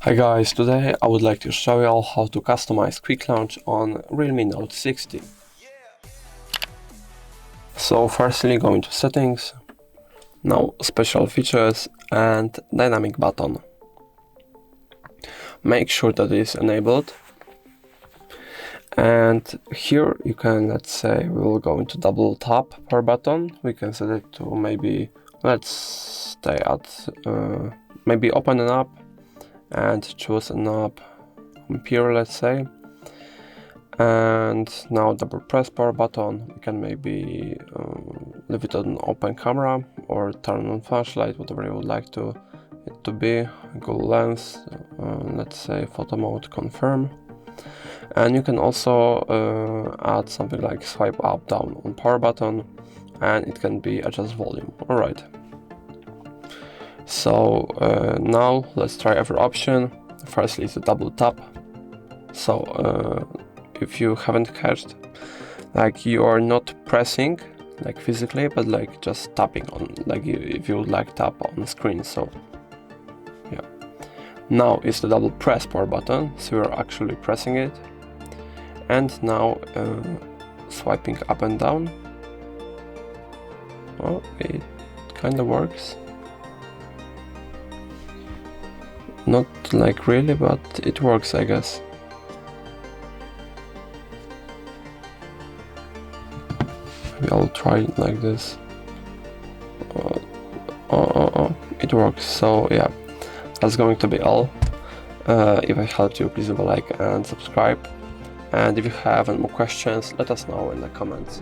Hi guys, today I would like to show you all how to customize quick launch on REALME Note 60. So firstly go into settings, now special features and dynamic button. Make sure that it is enabled. And here you can, let's say, we will go into double tap per button. We can set it to maybe, let's stay at, maybe open an app and choose an app here, let's say. And now double press power button. We can maybe leave it on open camera or turn on flashlight, whatever you would like it to be. Google Lens, let's say photo mode, confirm. And you can also add something like swipe up down on power button, and it can be adjust volume. Alright. So now let's try every option. Firstly, it's a double tap. So if you haven't catched, like you are not pressing like physically, but like just tapping on, like if you would like tap on the screen. So yeah, now it's the double press power button, so you're actually pressing it. And now swiping up and down. Oh, it kind of works. Not like really, but it works, I guess. Maybe I'll try it like this. It works. So yeah, that's going to be all. If I helped you, please leave a like and subscribe. And if you have any more questions, let us know in the comments.